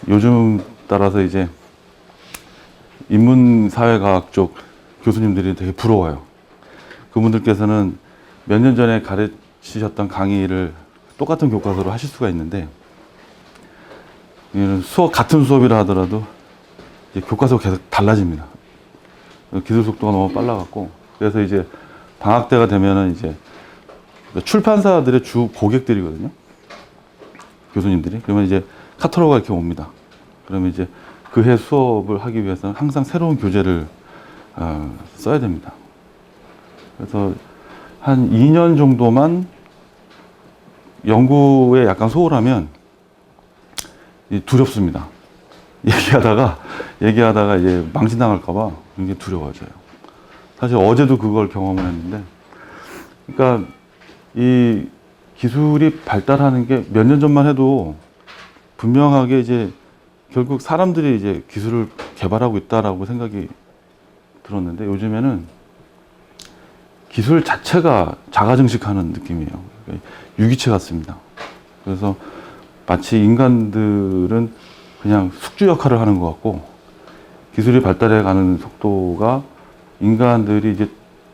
요즘 따라서 이제 인문사회과학 쪽 교수님들이 되게 부러워요. 그분들께서는 몇 년 전에 가르치셨던 강의를 똑같은 교과서로 하실 수가 있는데, 같은 수업이라 하더라도 이제 교과서가 계속 달라집니다. 기술 속도가 너무 빨라갖고, 그래서 이제 방학 때가 되면은 이제 출판사들의 주 고객들이거든요. 교수님들이. 그러면 이제 카탈로그가 이렇게 옵니다. 그러면 이제 그 해 수업을 하기 위해서는 항상 새로운 교재를 써야 됩니다. 그래서 한 2년 정도만 연구에 약간 소홀하면 두렵습니다. 얘기하다가 이제 망신당할까봐 굉장히 두려워져요. 사실 어제도 그걸 경험을 했는데, 그러니까 이 기술이 발달하는 게 몇 년 전만 해도 분명하게 이제 결국 사람들이 이제 기술을 개발하고 있다라고 생각이 들었는데, 요즘에는 기술 자체가 자가증식하는 느낌이에요. 유기체 같습니다. 그래서 마치 인간들은 그냥 숙주 역할을 하는 것 같고, 기술이 발달해 가는 속도가 인간들이 이제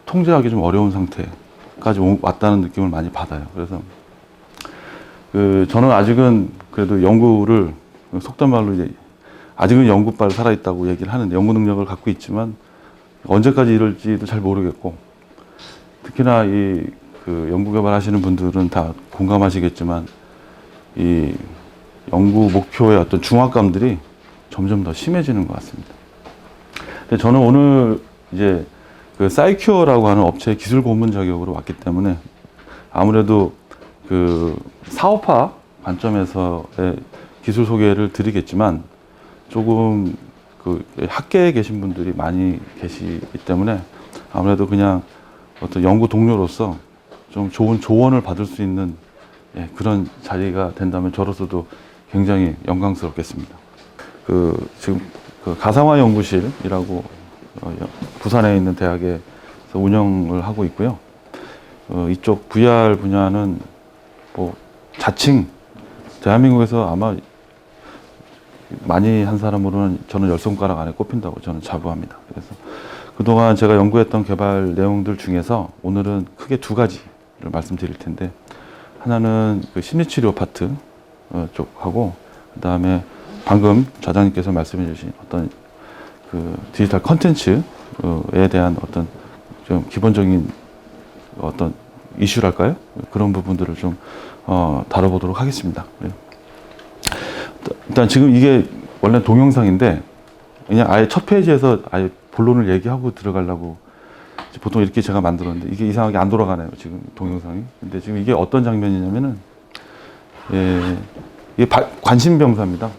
통제하기 좀 어려운 상태까지 왔다는 느낌을 많이 받아요. 그래서 저는 아직은 그래도 연구를, 속된 말로 이제 아직은 연구빨 살아있다고 얘기를 하는데, 연구 능력을 갖고 있지만 언제까지 이럴지도 잘 모르겠고, 특히나 그 연구 개발하시는 분들은 다 공감하시겠지만, 이 연구 목표의 어떤 중압감들이 점점 더 심해지는 것 같습니다. 근데 저는 오늘 이제 그 사이큐어라고 하는 업체의 기술 고문 자격으로 왔기 때문에, 아무래도 그 사업화 관점에서의 기술 소개를 드리겠지만, 조금 그 학계에 계신 분들이 많이 계시기 때문에 아무래도 그냥 어떤 연구 동료로서 좀 좋은 조언을 받을 수 있는 그런 자리가 된다면 저로서도 굉장히 영광스럽겠습니다. 지금 그 가상화 연구실이라고 부산에 있는 대학에서 운영을 하고 있고요. 이쪽 VR 분야는 뭐 자칭 대한민국에서 아마 많이 한 사람으로는 저는 10손가락 안에 꼽힌다고 저는 자부합니다. 그래서 그동안 제가 연구했던 개발 내용들 중에서 오늘은 크게 두 가지를 말씀드릴 텐데, 하나는 그 심리치료 파트 쪽하고, 그 다음에 방금 좌장님께서 말씀해 주신 어떤 그 디지털 컨텐츠에 대한 어떤 좀 기본적인 어떤 이슈랄까요? 그런 부분들을 좀 다뤄보도록 하겠습니다. 일단 지금 이게 원래 동영상인데, 그냥 아예 첫 페이지에서 아예 본론을 얘기하고 들어가려고 보통 이렇게 제가 만들었는데, 이게 이상하게 안 돌아가네요, 지금 동영상이. 근데 지금 이게 어떤 장면이냐면은, 이게 관심병사입니다.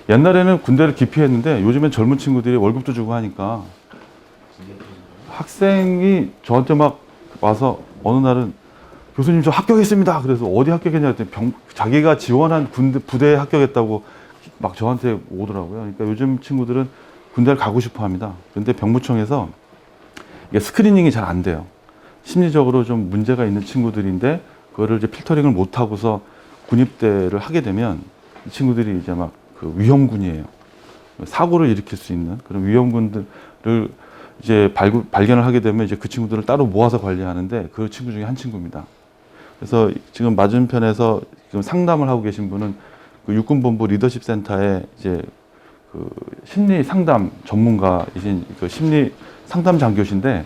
옛날에는 군대를 기피했는데, 요즘엔 젊은 친구들이 월급도 주고 하니까 학생이 저한테 막 와서 어느 날은 교수님 저 합격했습니다. 그래서 어디 합격했냐 했더니 자기가 지원한 부대에 합격했다고 막 저한테 오더라고요. 그러니까 요즘 친구들은 군대를 가고 싶어 합니다. 그런데 병무청에서 이게 스크리닝이 잘 안 돼요. 심리적으로 좀 문제가 있는 친구들인데, 그거를 이제 필터링을 못 하고서 군입대를 하게 되면 이 친구들이 이제 막 그 위험군이에요. 사고를 일으킬 수 있는 그런 위험군들을 이제 발견을 하게 되면 이제 그 친구들을 따로 모아서 관리하는데, 그 친구 중에 한 친구입니다. 그래서 지금 맞은편에서 지금 상담을 하고 계신 분은 그 육군본부 리더십 센터에 이제 그 심리 상담 전문가이신 그 심리 상담 장교신데,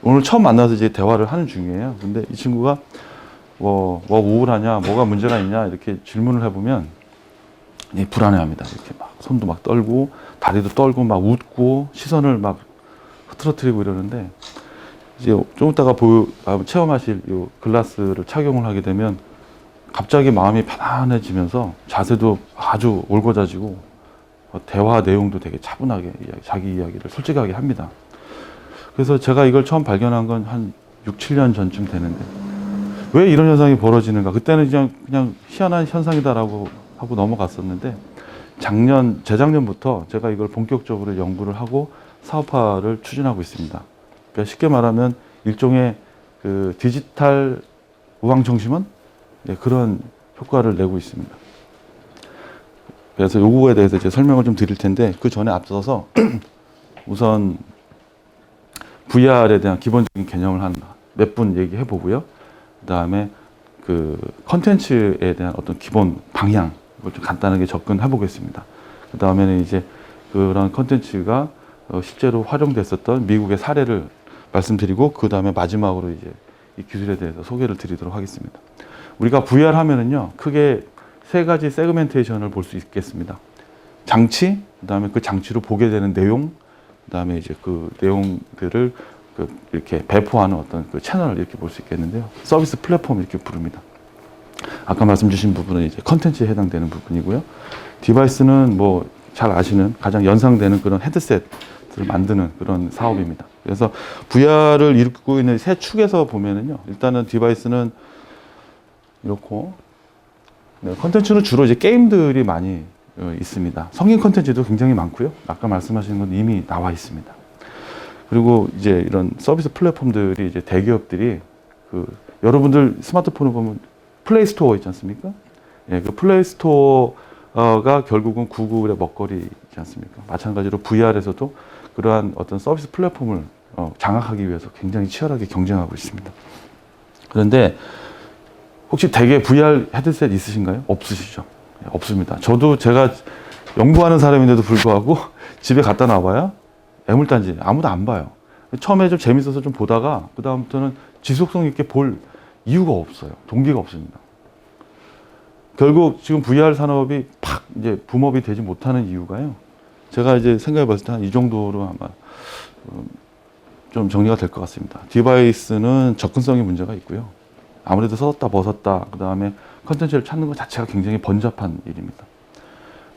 오늘 처음 만나서 이제 대화를 하는 중이에요. 근데 이 친구가 뭐 우울하냐, 뭐가 문제가 있냐 이렇게 질문을 해보면 불안해합니다. 이렇게 막 손도 막 떨고 다리도 떨고 막 웃고 시선을 막 흐트러뜨리고 이러는데, 이제 좀 이따가 체험하실 요 글라스를 착용을 하게 되면 갑자기 마음이 편안해지면서 자세도 아주 올곧아지고 대화 내용도 되게 차분하게 자기 이야기를 솔직하게 합니다. 그래서 제가 이걸 처음 발견한 건 한 6, 7년 전쯤 되는데, 왜 이런 현상이 벌어지는가? 그때는 그냥 희한한 현상이다라고 하고 넘어갔었는데, 재작년부터 제가 이걸 본격적으로 연구를 하고 사업화를 추진하고 있습니다. 그러니까 쉽게 말하면 일종의 그 디지털 우황청심원? 그런 효과를 내고 있습니다. 그래서 요거에 대해서 이제 설명을 좀 드릴 텐데 그 전에 앞서서 우선 VR에 대한 기본적인 개념을 한 몇 분 얘기해 보고요. 그 다음에 그 컨텐츠에 대한 어떤 기본 방향, 이걸 좀 간단하게 접근해 보겠습니다. 그 다음에는 이제 그런 컨텐츠가 실제로 활용됐었던 미국의 사례를 말씀드리고, 그 다음에 마지막으로 이제 이 기술에 대해서 소개를 드리도록 하겠습니다. 우리가 VR 하면은요, 크게 세 가지 세그멘테이션을 볼 수 있겠습니다. 장치, 그 다음에 그 장치로 보게 되는 내용, 그 다음에 이제 그 내용들을 이렇게 배포하는 어떤 그 채널을 이렇게 볼 수 있겠는데요. 서비스 플랫폼 이렇게 부릅니다. 아까 말씀 주신 부분은 이제 컨텐츠에 해당되는 부분이고요. 디바이스는 뭐 잘 아시는 가장 연상되는 그런 헤드셋을 만드는 그런 사업입니다. 그래서 VR을 이루고 있는 세 축에서 보면은요, 일단은 디바이스는 이렇고, 네, 컨텐츠는 주로 이제 게임들이 많이 있습니다. 성인 컨텐츠도 굉장히 많고요. 아까 말씀하신 건 이미 나와 있습니다. 그리고 이제 이런 서비스 플랫폼들이 이제 대기업들이 여러분들 스마트폰을 보면 플레이 스토어 있지 않습니까? 예, 그 플레이 스토어가 결국은 구글의 먹거리이지 않습니까? 마찬가지로 VR에서도 그러한 어떤 서비스 플랫폼을 장악하기 위해서 굉장히 치열하게 경쟁하고 있습니다. 그런데 혹시 댁에 VR 헤드셋 있으신가요? 없으시죠? 예, 없습니다. 저도 제가 연구하는 사람인데도 불구하고 집에 갖다 놔봐야 애물단지 아무도 안 봐요. 처음에 좀 재밌어서 좀 보다가 그 다음부터는 지속성 있게 볼 이유가 없어요. 동기가 없습니다. 결국 지금 VR 산업이 팍 이제 붐업이 되지 못하는 이유가요. 제가 이제 생각해 봤을 때 한 이 정도로 아마 좀 정리가 될 것 같습니다. 디바이스는 접근성에 문제가 있고요. 아무래도 썼다 벗었다, 그 다음에 컨텐츠를 찾는 것 자체가 굉장히 번잡한 일입니다.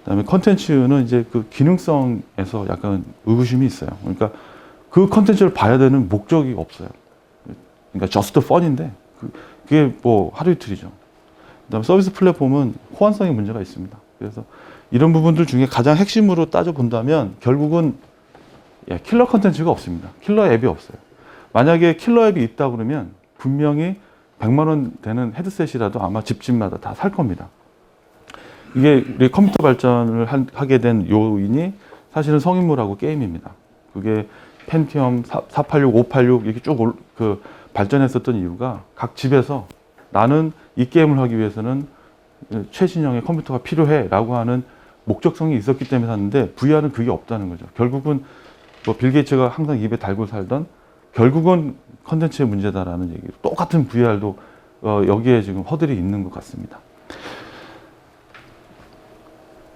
그다음에 컨텐츠는 이제 그 기능성에서 약간 의구심이 있어요. 그러니까 그 컨텐츠를 봐야 되는 목적이 없어요. 그러니까 just fun인데 그게 뭐 하루 이틀이죠. 그다음에 서비스 플랫폼은 호환성에 문제가 있습니다. 그래서 이런 부분들 중에 가장 핵심으로 따져 본다면 결국은 킬러 컨텐츠가 없습니다. 킬러 앱이 없어요. 만약에 킬러 앱이 있다 그러면 분명히 100만 원 되는 헤드셋이라도 아마 집집마다 다 살 겁니다. 이게 우리 컴퓨터 발전을 하게 된 요인이 사실은 성인물하고 게임입니다. 그게 펜티엄 486, 586 이렇게 쭉 발전했었던 이유가 각 집에서 나는 이 게임을 하기 위해서는 최신형의 컴퓨터가 필요해라고 하는 목적성이 있었기 때문에 샀는데 VR은 그게 없다는 거죠. 결국은 뭐 빌 게이츠가 항상 입에 달고 살던 결국은 컨텐츠의 문제다라는 얘기로 똑같은 VR도 여기에 지금 허들이 있는 것 같습니다.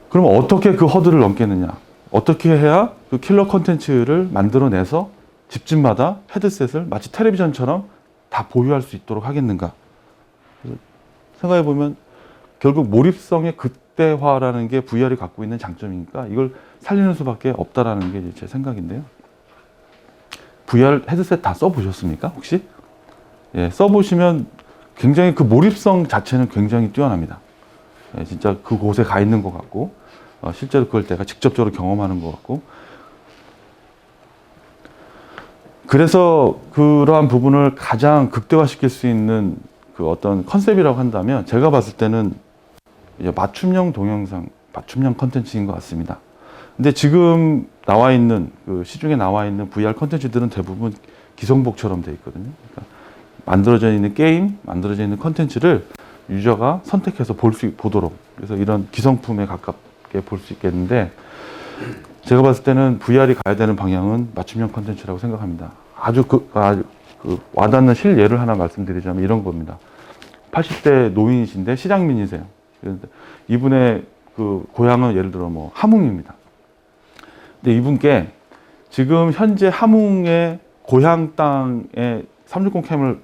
그럼 어떻게 그 허들을 넘겠느냐? 어떻게 해야 그 킬러 컨텐츠를 만들어내서 집집마다 헤드셋을 마치 텔레비전처럼 다 보유할 수 있도록 하겠는가? 생각해보면 결국 몰입성의 극대화라는 게 VR이 갖고 있는 장점이니까 이걸 살리는 수밖에 없다라는 게 제 생각인데요. VR 헤드셋 다 써보셨습니까? 혹시? 예, 써보시면 굉장히 그 몰입성 자체는 굉장히 뛰어납니다. 예, 진짜 그곳에 가 있는 것 같고 실제로 그걸 내가 직접적으로 경험하는 것 같고, 그래서 그러한 부분을 가장 극대화시킬 수 있는 그 어떤 컨셉이라고 한다면 제가 봤을 때는 이제 맞춤형 동영상, 맞춤형 컨텐츠인 것 같습니다. 근데 지금 나와 있는 그 시중에 나와 있는 VR 컨텐츠들은 대부분 기성복처럼 되어 있거든요. 그러니까 만들어져 있는 게임, 만들어져 있는 컨텐츠를 유저가 선택해서 보도록, 그래서 이런 기성품에 가깝게 볼 수 있겠는데, 제가 봤을 때는 VR이 가야 되는 방향은 맞춤형 컨텐츠라고 생각합니다. 아주 와닿는 실예를 하나 말씀드리자면 이런 겁니다. 80대 노인이신데 시장민이세요. 이분의 그 고향은 예를 들어 뭐 함흥입니다. 근데 이분께 지금 현재 함흥의 고향 땅에 360 캠을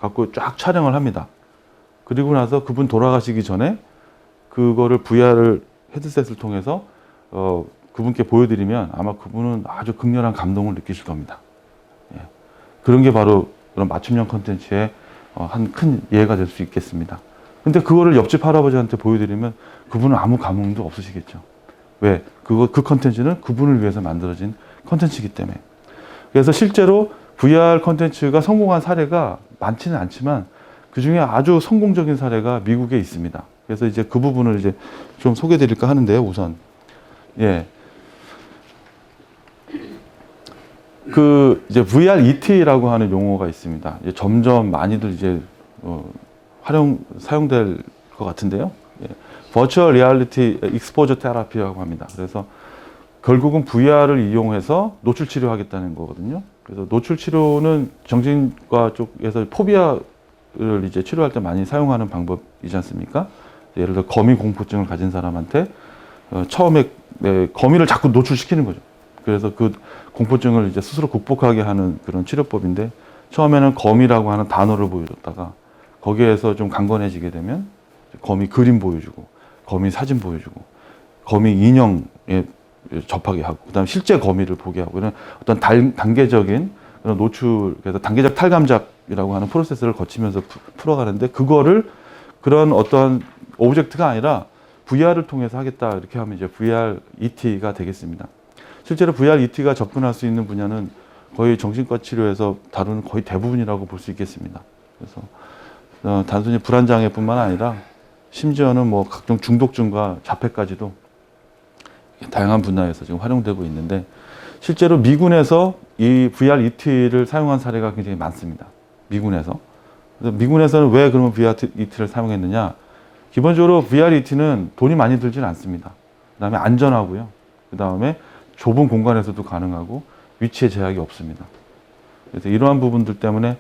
갖고 쫙 촬영을 합니다. 그리고 나서 그분 돌아가시기 전에 그거를 VR 헤드셋을 통해서 그분께 보여드리면 아마 그분은 아주 극렬한 감동을 느끼실 겁니다. 예. 그런 게 바로 그런 맞춤형 컨텐츠의 한 큰 예가 될 수 있겠습니다. 근데 그거를 옆집 할아버지한테 보여드리면 그분은 아무 감흥도 없으시겠죠. 왜? 그 컨텐츠는 그분을 위해서 만들어진 컨텐츠이기 때문에. 그래서 실제로 VR 컨텐츠가 성공한 사례가 많지는 않지만 그 중에 아주 성공적인 사례가 미국에 있습니다. 그래서 이제 그 부분을 이제 좀 소개해드릴까 하는데요, 우선. 예. 그 이제 VRET라고 하는 용어가 있습니다. 이제 점점 많이들 이제 사용될 것 같은데요. 예. Virtual Reality Exposure Therapy라고 합니다. 그래서 결국은 VR을 이용해서 노출 치료하겠다는 거거든요. 그래서 노출 치료는 정신과 쪽에서 포비아를 이제 치료할 때 많이 사용하는 방법이지 않습니까? 예를 들어 거미 공포증을 가진 사람한테 처음에 거미를 자꾸 노출시키는 거죠. 그래서 그 공포증을 이제 스스로 극복하게 하는 그런 치료법인데, 처음에는 거미라고 하는 단어를 보여줬다가 거기에서 좀 강건해지게 되면 거미 그림 보여주고 거미 사진 보여주고 거미 인형에 접하게 하고 그다음에 실제 거미를 보게 하고 이런 어떤 단계적인 그런 노출, 그래서 단계적 탈감작이라고 하는 프로세스를 거치면서 풀어가는데, 그거를 그런 어떤 오브젝트가 아니라 VR을 통해서 하겠다 이렇게 하면 이제 VRET가 되겠습니다. 실제로 VRET가 접근할 수 있는 분야는 거의 정신과 치료에서 다루는 거의 대부분이라고 볼 수 있겠습니다. 그래서 단순히 불안장애뿐만 아니라 심지어는 뭐 각종 중독증과 자폐까지도 다양한 분야에서 지금 활용되고 있는데, 실제로 미군에서 이 VRET를 사용한 사례가 굉장히 많습니다. 미군에서. 그래서 미군에서는 왜 그러면 VRET를 사용했느냐? 기본적으로 VRET는 돈이 많이 들지는 않습니다. 그 다음에 안전하고요. 그 다음에 좁은 공간에서도 가능하고 위치에 제약이 없습니다. 그래서 이러한 부분들 때문에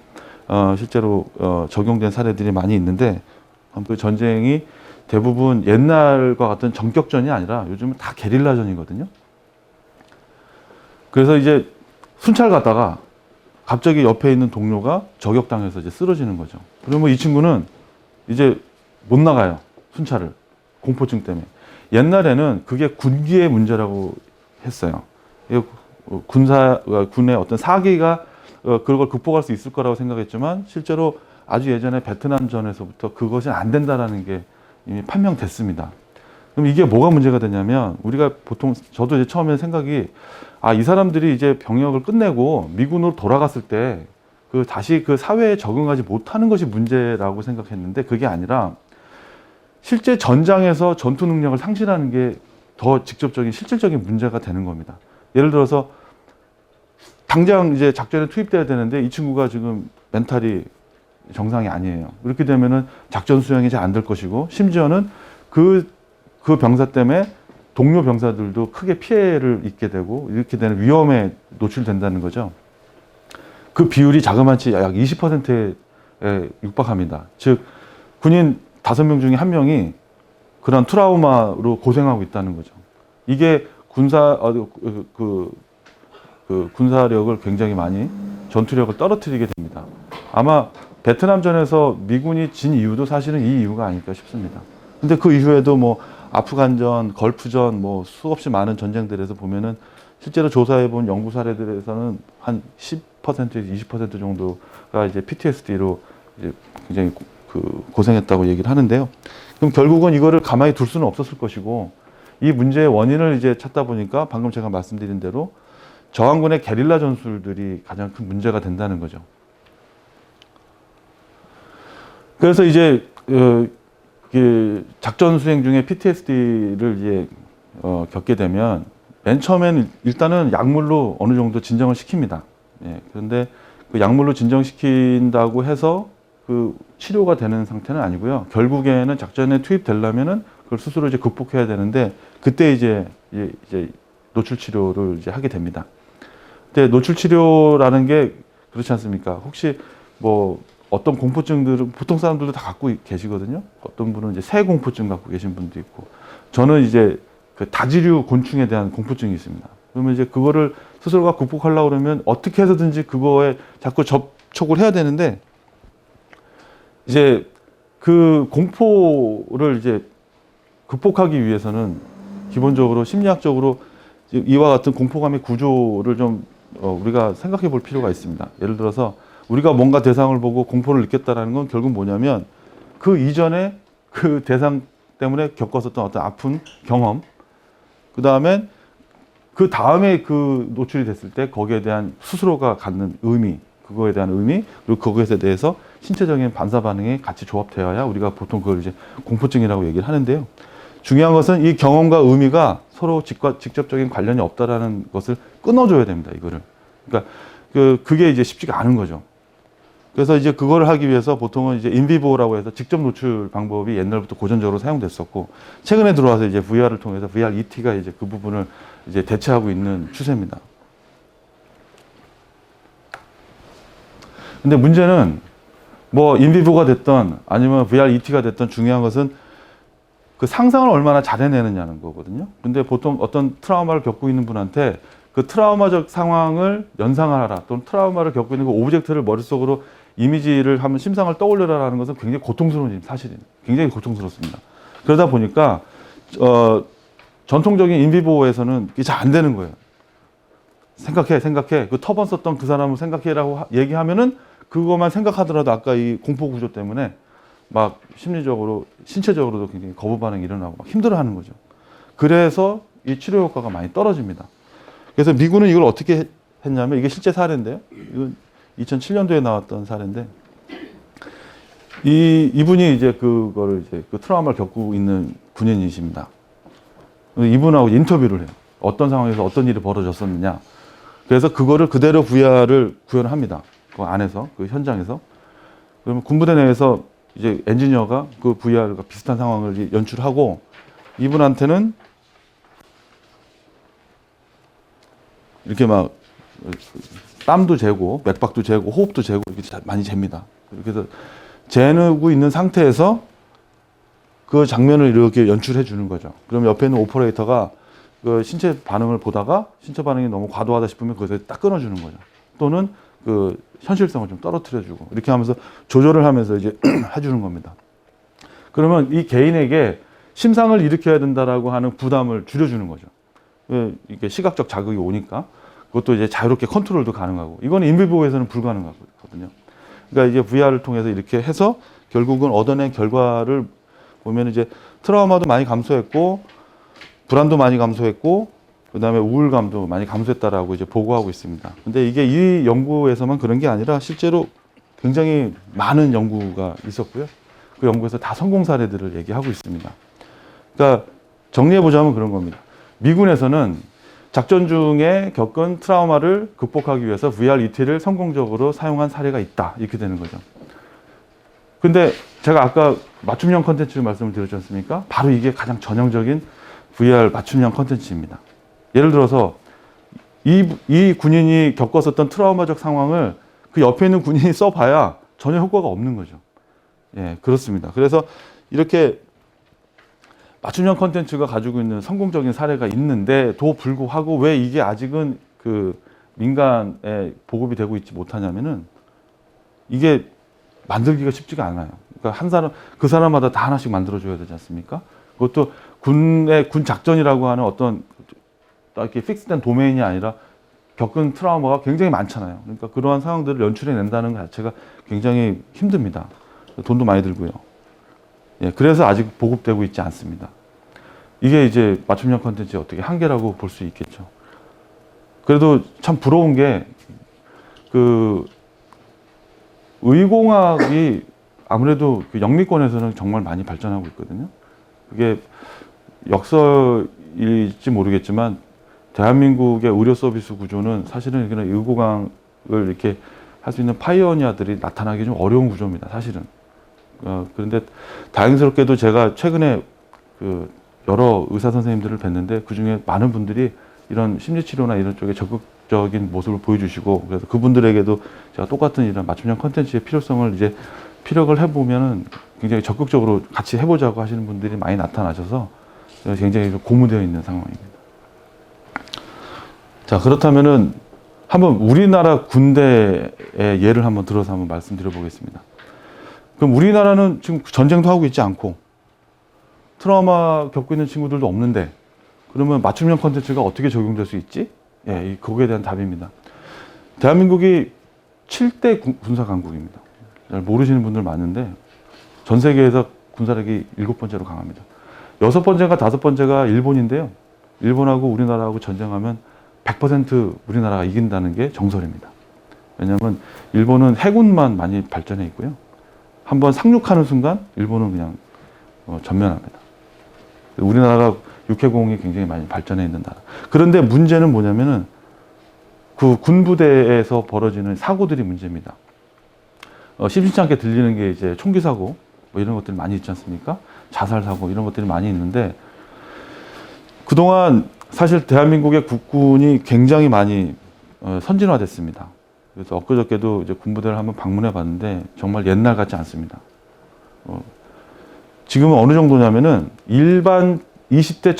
실제로 적용된 사례들이 많이 있는데, 그 전쟁이 대부분 옛날과 같은 전격전이 아니라 요즘은 다 게릴라전이거든요. 그래서 이제 순찰 갔다가 갑자기 옆에 있는 동료가 저격당해서 이제 쓰러지는 거죠. 그러면 이 친구는 이제 못 나가요. 순찰을. 공포증 때문에. 옛날에는 그게 군기의 문제라고 했어요. 군의 어떤 사기가 그걸 극복할 수 있을 거라고 생각했지만, 실제로 아주 예전에 베트남전에서부터 그것이 안 된다라는 게 이미 판명됐습니다. 그럼 이게 뭐가 문제가 되냐면, 우리가 보통, 저도 이제 처음에 생각이, 이 사람들이 이제 병역을 끝내고 미군으로 돌아갔을 때 다시 그 사회에 적응하지 못하는 것이 문제라고 생각했는데, 그게 아니라 실제 전장에서 전투 능력을 상실하는 게 더 직접적인 실질적인 문제가 되는 겁니다. 예를 들어서 당장 이제 작전에 투입돼야 되는데 이 친구가 지금 멘탈이 정상이 아니에요. 이렇게 되면은 작전 수행이 잘 안 될 것이고, 심지어는 그 병사 때문에 동료 병사들도 크게 피해를 입게 되고 이렇게 되는 위험에 노출된다는 거죠. 그 비율이 자그마치 약 20%에 육박합니다. 즉 군인 5명 중에 1명이 그런 트라우마로 고생하고 있다는 거죠. 이게 군사력을 굉장히 많이, 전투력을 떨어뜨리게 됩니다. 아마 베트남전에서 미군이 진 이유도 사실은 이 이유가 아닐까 싶습니다. 근데 그 이후에도 뭐 아프간전, 걸프전, 뭐 수없이 많은 전쟁들에서 보면은 실제로 조사해 본 연구 사례들에서는 한 10%에서 20% 정도가 이제 PTSD로 이제 굉장히 고생했다고 얘기를 하는데요. 그럼 결국은 이거를 가만히 둘 수는 없었을 것이고, 이 문제의 원인을 이제 찾다 보니까 방금 제가 말씀드린 대로 저항군의 게릴라 전술들이 가장 큰 문제가 된다는 거죠. 그래서 이제 작전 수행 중에 PTSD를 이제 겪게 되면 맨 처음에는 일단은 약물로 어느 정도 진정을 시킵니다. 예, 그런데 그 약물로 진정시킨다고 해서 그 치료가 되는 상태는 아니고요. 결국에는 작전에 투입되려면은 그걸 스스로 이제 극복해야 되는데, 그때 이제 노출 치료를 이제 하게 됩니다. 근데 노출 치료라는 게 그렇지 않습니까? 혹시 뭐 어떤 공포증들은 보통 사람들도 다 갖고 계시거든요. 어떤 분은 이제 새 공포증 갖고 계신 분도 있고, 저는 이제 그 다지류 곤충에 대한 공포증이 있습니다. 그러면 이제 그거를 스스로가 극복하려고 그러면 어떻게 해서든지 그거에 자꾸 접촉을 해야 되는데, 이제 그 공포를 이제 극복하기 위해서는 기본적으로 심리학적으로 이와 같은 공포감의 구조를 좀 우리가 생각해 볼 필요가 있습니다. 예를 들어서 우리가 뭔가 대상을 보고 공포를 느꼈다라는 건 결국 뭐냐면, 그 이전에 그 대상 때문에 겪었었던 어떤 아픈 경험, 그 다음에 노출이 됐을 때 거기에 대한 스스로가 갖는 의미, 그거에 대한 의미, 그리고 그것에 대해서 신체적인 반사 반응이 같이 조합되어야 우리가 보통 그걸 이제 공포증이라고 얘기를 하는데요. 중요한 것은 이 경험과 의미가 서로 직접적인 관련이 없다라는 것을 끊어줘야 됩니다. 이거를. 그러니까 그게 이제 쉽지가 않은 거죠. 그래서 이제 그걸 하기 위해서 보통은 이제 인비보라고 해서 직접 노출 방법이 옛날부터 고전적으로 사용됐었고, 최근에 들어와서 이제 VR을 통해서 VR-ET가 이제 그 부분을 이제 대체하고 있는 추세입니다. 근데 문제는 뭐 인비보가 됐던 아니면 VR-ET가 됐던 중요한 것은 그 상상을 얼마나 잘 해내느냐는 거거든요. 근데 보통 어떤 트라우마를 겪고 있는 분한테 그 트라우마적 상황을 연상하라, 또는 트라우마를 겪고 있는 그 오브젝트를 머릿속으로 이미지를 하면 심상을 떠올려라라는 것은 굉장히 고통스러운 일, 사실은 굉장히 고통스럽습니다. 그러다 보니까 전통적인 인비보에서는 이게 잘 안 되는 거예요. 생각해. 그 터번 썼던 그 사람을 생각해라고 얘기하면은 그것만 생각하더라도 아까 이 공포 구조 때문에 막 심리적으로, 신체적으로도 굉장히 거부 반응이 일어나고 막 힘들어하는 거죠. 그래서 이 치료 효과가 많이 떨어집니다. 그래서 미군은 이걸 어떻게 했냐면, 이게 실제 사례인데요. 이건 2007년도에 나왔던 사례인데, 이분이 이제 그거를 이제 그 트라우마를 겪고 있는 군인이십니다. 이분하고 인터뷰를 해요. 어떤 상황에서 어떤 일이 벌어졌었느냐. 그래서 그거를 그대로 VR을 구현을 합니다. 그 안에서, 그 현장에서. 그러면 군부대 내에서 이제 엔지니어가 그 VR과 비슷한 상황을 연출하고, 이분한테는 이렇게 막 땀도 재고 맥박도 재고 호흡도 재고 이렇게 많이 잽니다. 그래서 재고 있는 상태에서 그 장면을 이렇게 연출해 주는 거죠. 그럼 옆에 있는 오퍼레이터가 그 신체 반응을 보다가 신체 반응이 너무 과도하다 싶으면 그것을 딱 끊어주는 거죠. 또는 그 현실성을 좀 떨어뜨려 주고, 이렇게 하면서 조절을 하면서 이제 해주는 겁니다. 그러면 이 개인에게 심상을 일으켜야 된다라고 하는 부담을 줄여주는 거죠. 이게 시각적 자극이 오니까 그것도 이제 자유롭게 컨트롤도 가능하고, 이건 인비보에서는 불가능하거든요. 그러니까 이제 VR을 통해서 이렇게 해서 결국은 얻어낸 결과를 보면 이제 트라우마도 많이 감소했고, 불안도 많이 감소했고, 그 다음에 우울감도 많이 감소했다라고 이제 보고하고 있습니다. 근데 이게 이 연구에서만 그런 게 아니라 실제로 굉장히 많은 연구가 있었고요. 그 연구에서 다 성공 사례들을 얘기하고 있습니다. 그러니까 정리해보자면 그런 겁니다. 미군에서는 작전 중에 겪은 트라우마를 극복하기 위해서 VR-ET를 성공적으로 사용한 사례가 있다. 이렇게 되는 거죠. 근데 제가 아까 맞춤형 컨텐츠를 말씀을 드렸지 않습니까? 바로 이게 가장 전형적인 VR 맞춤형 컨텐츠입니다. 예를 들어서 이 군인이 겪었었던 트라우마적 상황을 그 옆에 있는 군인이 써봐야 전혀 효과가 없는 거죠. 예, 그렇습니다. 그래서 이렇게 맞춤형 컨텐츠가 가지고 있는 성공적인 사례가 있는데도 불구하고 왜 이게 아직은 그 민간에 보급이 되고 있지 못하냐면은, 이게 만들기가 쉽지가 않아요. 그러니까 그 사람마다 다 하나씩 만들어줘야 되지 않습니까? 그것도 군 작전이라고 하는 어떤 이렇게 픽스된 도메인이 아니라 겪은 트라우마가 굉장히 많잖아요. 그러니까 그러한 상황들을 연출해 낸다는 것 자체가 굉장히 힘듭니다. 돈도 많이 들고요. 예, 그래서 아직 보급되고 있지 않습니다. 이게 이제 맞춤형 컨텐츠의 어떻게 한계라고 볼 수 있겠죠. 그래도 참 부러운 게, 그 의공학이 아무래도 그 영미권에서는 정말 많이 발전하고 있거든요. 그게 역설일지 모르겠지만 대한민국의 의료 서비스 구조는 사실은 의공학을 이렇게 할 수 있는 파이오니아들이 나타나기 좀 어려운 구조입니다. 사실은. 그런데 다행스럽게도 제가 최근에 그 여러 의사 선생님들을 뵀는데, 그 중에 많은 분들이 이런 심리치료나 이런 쪽에 적극적인 모습을 보여주시고, 그래서 그분들에게도 제가 똑같은 이런 맞춤형 컨텐츠의 필요성을 이제 피력을 해보면은 굉장히 적극적으로 같이 해보자고 하시는 분들이 많이 나타나셔서 굉장히 고무되어 있는 상황입니다. 자, 그렇다면은 한번 우리나라 군대의 예를 한번 들어서 한번 말씀드려 보겠습니다. 그럼 우리나라는 지금 전쟁도 하고 있지 않고 트라우마 겪고 있는 친구들도 없는데, 그러면 맞춤형 컨텐츠가 어떻게 적용될 수 있지? 예, 거기에 대한 답입니다. 대한민국이 7대 군사 강국입니다. 잘 모르시는 분들 많은데, 전 세계에서 군사력이 7번째로 강합니다. 6번째가 5번째가 일본인데요. 일본하고 우리나라하고 전쟁하면 100% 우리나라가 이긴다는 게 정설입니다. 왜냐하면 일본은 해군만 많이 발전해 있고요. 한번 상륙하는 순간 일본은 그냥 전면합니다. 우리나라가 육해공이 굉장히 많이 발전해 있는 나라. 그런데 문제는 뭐냐면은 그 군부대에서 벌어지는 사고들이 문제입니다. 심심치 않게 들리는 게 이제 총기 사고 뭐 이런 것들이 많이 있지 않습니까? 자살 사고 이런 것들이 많이 있는데 그동안 사실 대한민국의 국군이 굉장히 많이 선진화됐습니다. 그래서 엊그저께도 이제 군부대를 한번 방문해 봤는데 정말 옛날 같지 않습니다. 지금은 어느 정도냐면은 일반 20대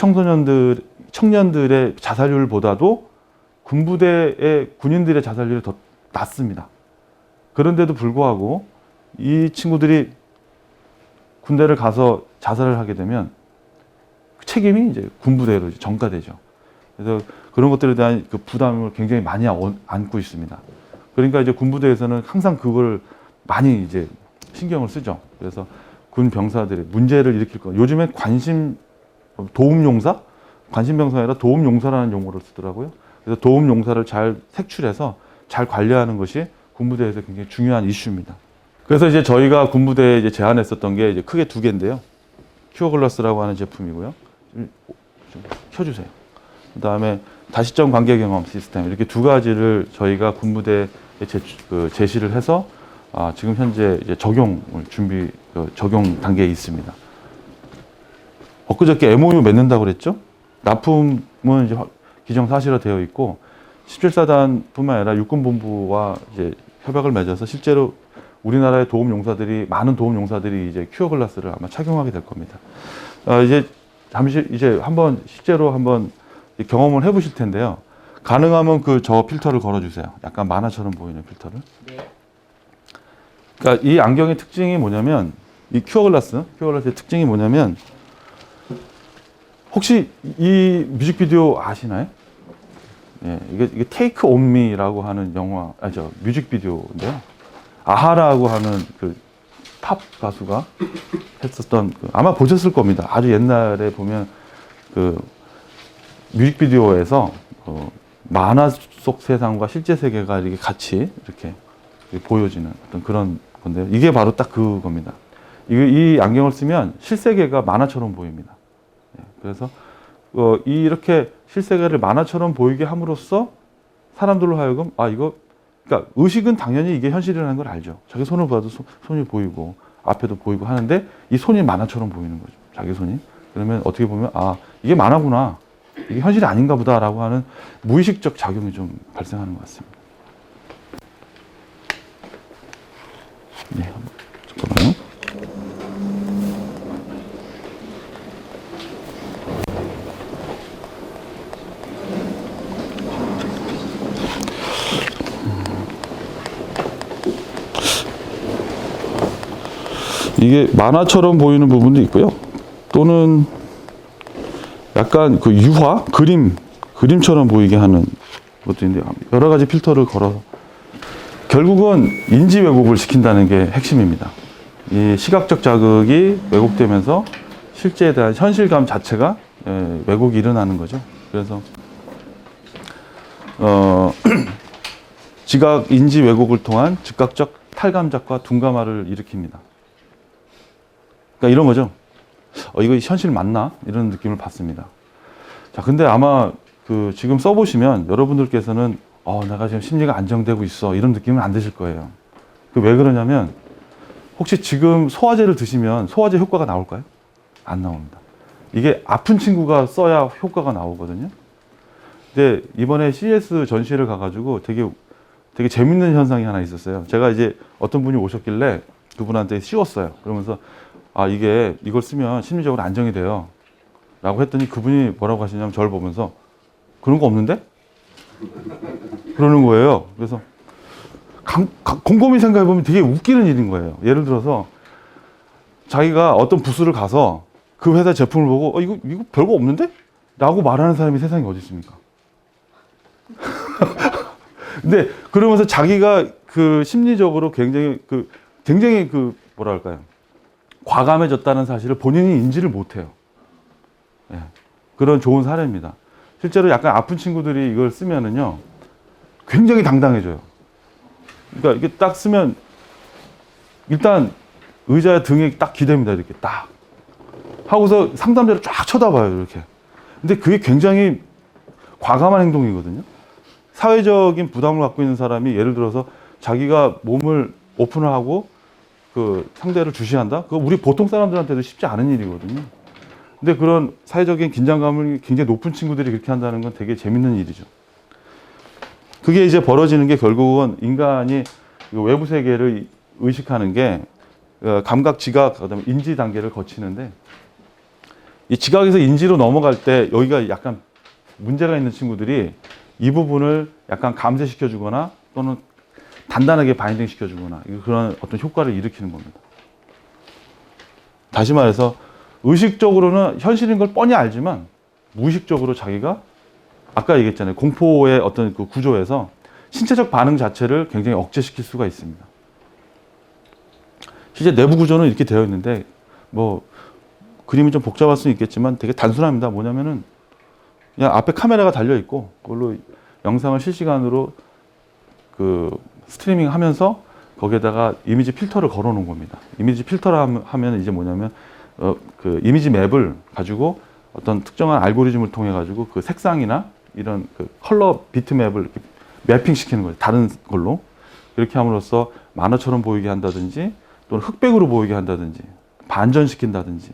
청년들의 자살률보다도 군부대의 군인들의 자살률이 더 낮습니다. 그런데도 불구하고 이 친구들이 군대를 가서 자살을 하게 되면 책임이 이제 군부대로 전가되죠. 그래서 그런 것들에 대한 그 부담을 굉장히 많이 안고 있습니다. 그러니까 이제 군부대에서는 항상 그걸 많이 이제 신경을 쓰죠. 그래서 군 병사들이 문제를 일으킬 거. 요즘에 도움용사? 관심병사가 아니라 도움용사라는 용어를 쓰더라고요. 그래서 도움용사를 잘 색출해서 잘 관리하는 것이 군부대에서 굉장히 중요한 이슈입니다. 그래서 이제 저희가 군부대에 이제 제안했었던 게 이제 크게 두 개인데요. 큐어글라스라고 하는 제품이고요. 좀 켜주세요. 그 다음에 다시점 관계 경험 시스템 이렇게 두 가지를 저희가 군부대에 제시를 해서 지금 현재 이제 적용 단계에 있습니다. 엊그저께 MOU 맺는다고 그랬죠? 납품은 이제 기정사실화 되어 있고 17사단뿐만 아니라 육군본부와 이제 협약을 맺어서 실제로 우리나라의 많은 도움용사들이 이제 큐어글라스를 아마 착용하게 될 겁니다. 이제 잠시 실제로 한번 경험을 해보실 텐데요. 가능하면 저 필터를 걸어주세요. 약간 만화처럼 보이는 필터를. 네. 그러니까 이 안경의 특징이 뭐냐면 이 큐어글라스의 특징이 뭐냐면 혹시 이 뮤직비디오 아시나요? 예, 이게 Take On Me라고 하는 뮤직비디오인데요. 아하라고 하는 그 팝 가수가 했었던 아마 보셨을 겁니다. 아주 옛날에 보면 그 뮤직비디오에서 만화 속 세상과 실제 세계가 이렇게 같이 이렇게 보여지는 어떤 그런 건데요. 이게 바로 딱 그겁니다. 이 안경을 쓰면 실세계가 만화처럼 보입니다. 그래서 이렇게 실세계를 만화처럼 보이게 함으로써 사람들로 하여금 그러니까 의식은 당연히 이게 현실이라는 걸 알죠. 자기 손을 봐도 손이 보이고 앞에도 보이고 하는데 이 손이 만화처럼 보이는 거죠. 자기 손이. 그러면 어떻게 보면 이게 만화구나. 이게 현실이 아닌가 보다라고 하는 무의식적 작용이 좀 발생하는 것 같습니다. 네, 잠깐만요. 이게 만화처럼 보이는 부분도 있고요. 또는 약간 그 유화, 그림처럼 보이게 하는 것도 있는데 여러 가지 필터를 걸어서 결국은 인지 왜곡을 시킨다는 게 핵심입니다. 이 시각적 자극이 왜곡되면서 실제에 대한 현실감 자체가 왜곡이 일어나는 거죠. 그래서 지각 인지 왜곡을 통한 즉각적 탈감작과 둔감화를 일으킵니다. 그러니까 이런 거죠. 이거 현실 맞나? 이런 느낌을 받습니다. 자, 근데 아마 지금 써보시면 여러분들께서는 내가 지금 심리가 안정되고 있어. 이런 느낌은 안 드실 거예요. 왜 그러냐면 혹시 지금 소화제를 드시면 소화제 효과가 나올까요? 안 나옵니다. 이게 아픈 친구가 써야 효과가 나오거든요. 근데 이번에 CES 전시회를 가가지고 되게 재밌는 현상이 하나 있었어요. 제가 이제 어떤 분이 오셨길래 그분한테 씌웠어요. 그러면서 이걸 쓰면 심리적으로 안정이 돼요. 라고 했더니 그분이 뭐라고 하시냐면 저를 보면서 그런 거 없는데? 그러는 거예요. 그래서 곰곰이 생각해보면 되게 웃기는 일인 거예요. 예를 들어서 자기가 어떤 부스를 가서 그 회사 제품을 보고 이거 별거 없는데? 라고 말하는 사람이 세상에 어디 있습니까? 근데 그러면서 자기가 심리적으로 굉장히 뭐랄까요? 과감해졌다는 사실을 본인이 인지를 못해요. 예, 그런 좋은 사례입니다. 실제로 약간 아픈 친구들이 이걸 쓰면은요, 굉장히 당당해져요. 그러니까 이게 딱 쓰면 일단 의자 등에 딱 기댑니다. 이렇게 딱. 하고서 상담자를 쫙 쳐다봐요. 이렇게. 근데 그게 굉장히 과감한 행동이거든요. 사회적인 부담을 갖고 있는 사람이 예를 들어서 자기가 몸을 오픈을 하고 그 상대를 주시한다? 그거 우리 보통 사람들한테도 쉽지 않은 일이거든요. 근데 그런 사회적인 긴장감을 굉장히 높은 친구들이 그렇게 한다는 건 되게 재밌는 일이죠. 그게 이제 벌어지는 게 결국은 인간이 외부 세계를 의식하는 게 감각, 지각, 그다음에 인지 단계를 거치는데 이 지각에서 인지로 넘어갈 때 여기가 약간 문제가 있는 친구들이 이 부분을 약간 감쇄시켜 주거나 또는 단단하게 바인딩 시켜 주거나 그런 어떤 효과를 일으키는 겁니다. 다시 말해서 의식적으로는 현실인 걸 뻔히 알지만 무의식적으로 자기가 아까 얘기했잖아요. 공포의 어떤 그 구조에서 신체적 반응 자체를 굉장히 억제시킬 수가 있습니다. 실제 내부 구조는 이렇게 되어 있는데 뭐 그림이 좀 복잡할 수는 있겠지만 되게 단순합니다. 뭐냐면은 그냥 앞에 카메라가 달려 있고 그걸로 영상을 실시간으로 그 스트리밍 하면서 거기에다가 이미지 필터를 걸어 놓은 겁니다. 이미지 필터를 하면 이제 뭐냐면 그 이미지 맵을 가지고 어떤 특정한 알고리즘을 통해 가지고 그 색상이나 이런 그 컬러 비트맵을 매핑 시키는 거예요. 다른 걸로. 그렇게 함으로써 만화처럼 보이게 한다든지 또는 흑백으로 보이게 한다든지 반전시킨다든지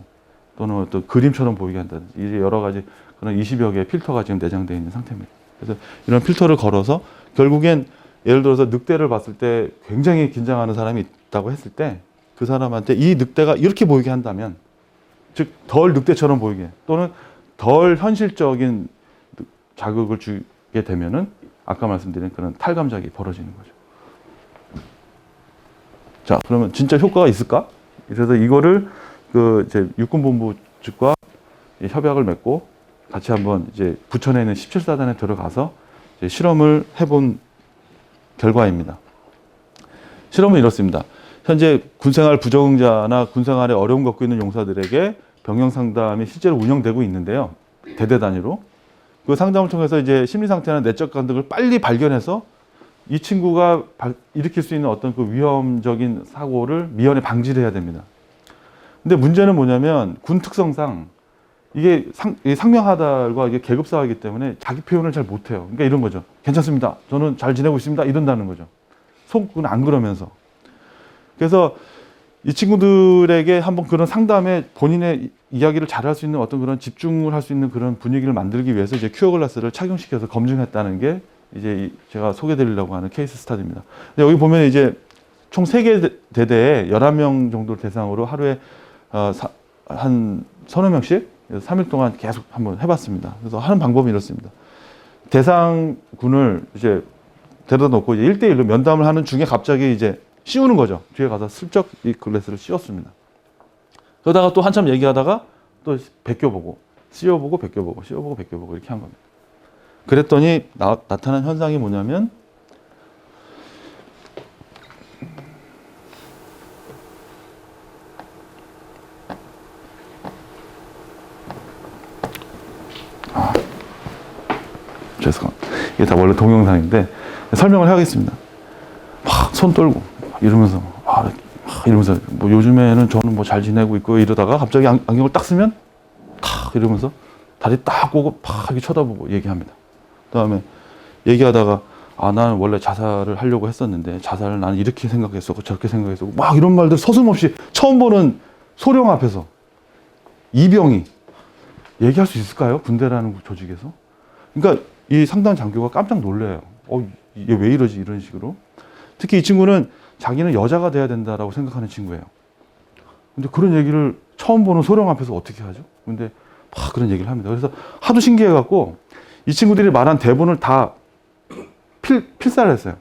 또는 어떤 그림처럼 보이게 한다든지 이제 여러 가지 그런 20여 개의 필터가 지금 내장되어 있는 상태입니다. 그래서 이런 필터를 걸어서 결국엔 예를 들어서 늑대를 봤을 때 굉장히 긴장하는 사람이 있다고 했을 때 그 사람한테 이 늑대가 이렇게 보이게 한다면 즉 덜 늑대처럼 보이게 또는 덜 현실적인 자극을 주게 되면은 아까 말씀드린 그런 탈감작이 벌어지는 거죠. 자, 그러면 진짜 효과가 있을까? 그래서 이거를 그 이제 육군본부 측과 협약을 맺고 같이 한번 이제 부천에 있는 17사단에 들어가서 이제 실험을 해본 결과입니다. 실험은 이렇습니다. 현재 군생활 부적응자나 군생활에 어려움 겪고 있는 용사들에게 병영 상담이 실제로 운영되고 있는데요. 대대 단위로. 그 상담을 통해서 이제 심리 상태나 내적 감정을 빨리 발견해서 이 친구가 일으킬 수 있는 어떤 그 위험적인 사고를 미연에 방지를 해야 됩니다. 근데 문제는 뭐냐면 군 특성상 이게 상명하달과 이게 계급 사회이기 때문에 자기 표현을 잘 못해요. 그러니까 이런 거죠. 괜찮습니다. 저는 잘 지내고 있습니다. 이런다는 거죠. 속은 안 그러면서. 그래서 이 친구들에게 한번 그런 상담에 본인의 이야기를 잘할 수 있는 어떤 그런 집중을 할 수 있는 그런 분위기를 만들기 위해서 이제 큐어 글라스를 착용시켜서 검증했다는 게 이제 제가 소개드리려고 하는 케이스 스타디입니다. 여기 보면 이제 총 3개 대대에 11명 정도 대상으로 하루에 한 서너 명씩 3일 동안 계속 한번 해봤습니다. 그래서 하는 방법이 이렇습니다. 대상군을 이제 데려다 놓고 이제 1대1로 면담을 하는 중에 갑자기 이제 씌우는 거죠. 뒤에 가서 슬쩍 이 글래스를 씌웠습니다. 그러다가 또 한참 얘기하다가 또 베껴보고, 씌워보고, 베껴보고, 씌워보고, 베껴보고 이렇게 한 겁니다. 그랬더니 나타난 현상이 뭐냐면 죄송합니다. 이게 다 원래 동영상인데 설명을 하겠습니다. 막 손 떨고 이러면서 이러면서 뭐 요즘에는 저는 뭐 잘 지내고 있고 이러다가 갑자기 안경을 딱 쓰면 탁 이러면서 다리 딱 꼬고 팍 이렇게 쳐다보고 얘기합니다. 그다음에 얘기하다가 나는 원래 자살을 하려고 했었는데 자살을 나는 이렇게 생각했었고 저렇게 생각했었고 막 이런 말들 서슴없이 처음 보는 소령 앞에서 이병이 얘기할 수 있을까요? 군대라는 조직에서. 그러니까 이 상담 장교가 깜짝 놀래요. 이게 왜 이러지? 이런 식으로. 특히 이 친구는 자기는 여자가 돼야 된다라고 생각하는 친구예요. 근데 그런 얘기를 처음 보는 소령 앞에서 어떻게 하죠? 근데 막 그런 얘기를 합니다. 그래서 하도 신기해갖고 이 친구들이 말한 대본을 다 필사를 했어요.